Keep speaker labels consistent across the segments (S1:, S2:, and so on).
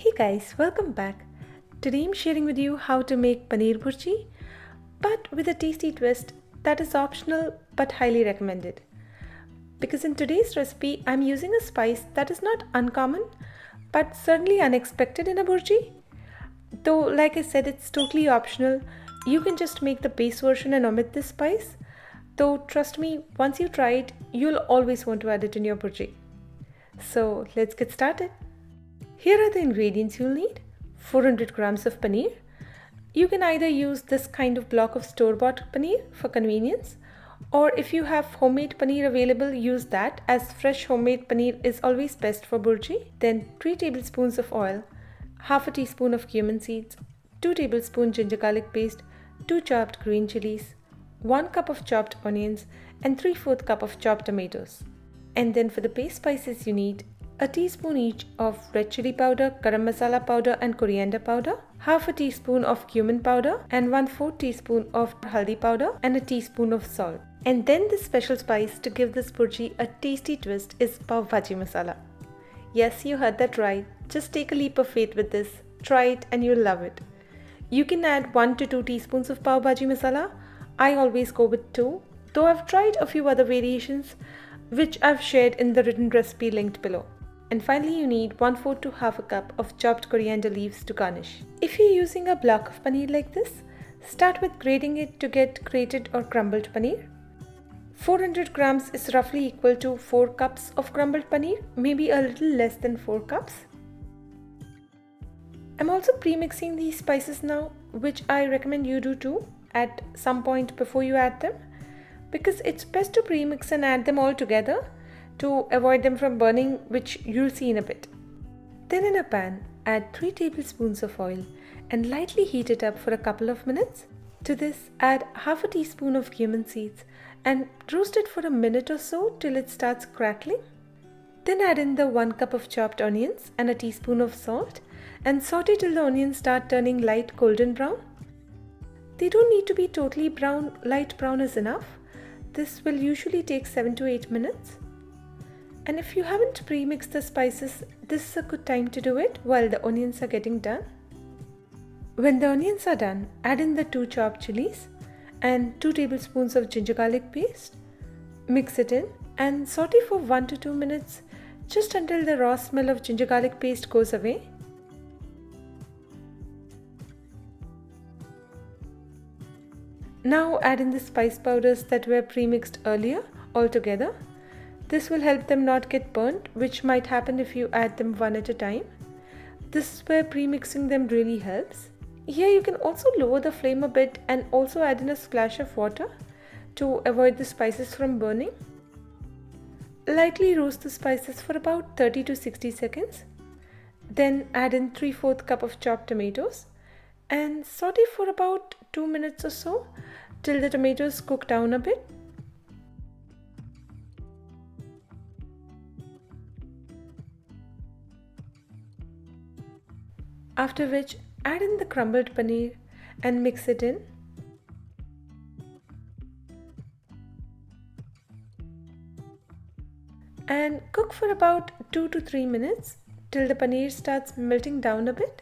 S1: Hey guys, welcome back. Today I'm sharing with you how to make Paneer Bhurji, but with a tasty twist that is optional but highly recommended. Because in today's recipe, I'm using a spice that is not uncommon, but certainly unexpected in a Bhurji. Though, like I said, it's totally optional. You can just make the base version and omit this spice. Though, trust me, once you try it, you'll always want to add it in your Bhurji. So, let's get started. Here are the ingredients you'll need. 400 grams of paneer. You can either use this kind of block of store-bought paneer for convenience, or if you have homemade paneer available, use that, as fresh homemade paneer is always best for bhurji. Then 3 tablespoons of oil, half a teaspoon of cumin seeds, 2 tablespoons ginger garlic paste, 2 chopped green chilies, 1 cup of chopped onions, and 3/4 cup of chopped tomatoes. And then for the base spices you need a teaspoon each of red chili powder, garam masala powder and coriander powder, half a teaspoon of cumin powder and 1/4 teaspoon of haldi powder and a teaspoon of salt. And then the special spice to give this bhurji a tasty twist is pav bhaji masala. Yes, you heard that right. Just take a leap of faith with this. Try it and you'll love it. You can add 1 to 2 teaspoons of pav bhaji masala. I always go with 2, though I've tried a few other variations which I've shared in the written recipe linked below. And finally you need 1/4 to half a cup of chopped coriander leaves to garnish. If you're using a block of paneer like this, start with grating it to get grated or crumbled paneer. 400 grams is roughly equal to 4 cups of crumbled paneer, maybe a little less than 4 cups. I'm also pre-mixing these spices now, which I recommend you do too at some point before you add them, because it's best to pre-mix and add them all together to avoid them from burning, which you'll see in a bit. Then in a pan, add 3 tablespoons of oil and lightly heat it up for a couple of minutes. To this, add half a teaspoon of cumin seeds and roast it for a minute or so till it starts crackling. Then add in the 1 cup of chopped onions and a teaspoon of salt and saute till the onions start turning light golden brown. They don't need to be totally brown, light brown is enough. This will usually take 7 to 8 minutes. And if you haven't pre-mixed the spices, this is a good time to do it while the onions are getting done. When the onions are done, add in the 2 chopped chilies and 2 tablespoons of ginger garlic paste. Mix it in and saute for 1 to 2 minutes, just until the raw smell of ginger garlic paste goes away. Now add in the spice powders that were pre-mixed earlier all together. This will help them not get burnt, which might happen if you add them one at a time. This is where pre-mixing them really helps. Here you can also lower the flame a bit and also add in a splash of water to avoid the spices from burning. Lightly roast the spices for about 30 to 60 seconds. Then add in 3/4 cup of chopped tomatoes and saute for about 2 minutes or so till the tomatoes cook down a bit. After which, add in the crumbled paneer and mix it in. And cook for about 2 to 3 minutes till the paneer starts melting down a bit.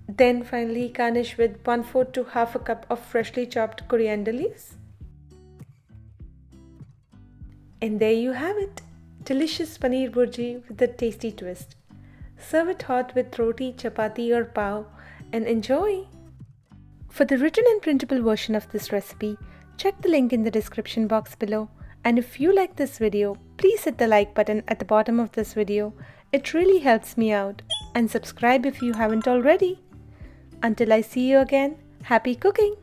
S1: Then finally garnish with 1/4 to half a cup of freshly chopped coriander leaves. And there you have it. Delicious Paneer Bhurji with a tasty twist. Serve it hot with roti, chapati or pav and enjoy! For the written and printable version of this recipe, check the link in the description box below. And if you like this video, please hit the like button at the bottom of this video. It really helps me out. And subscribe if you haven't already. Until I see you again, happy cooking!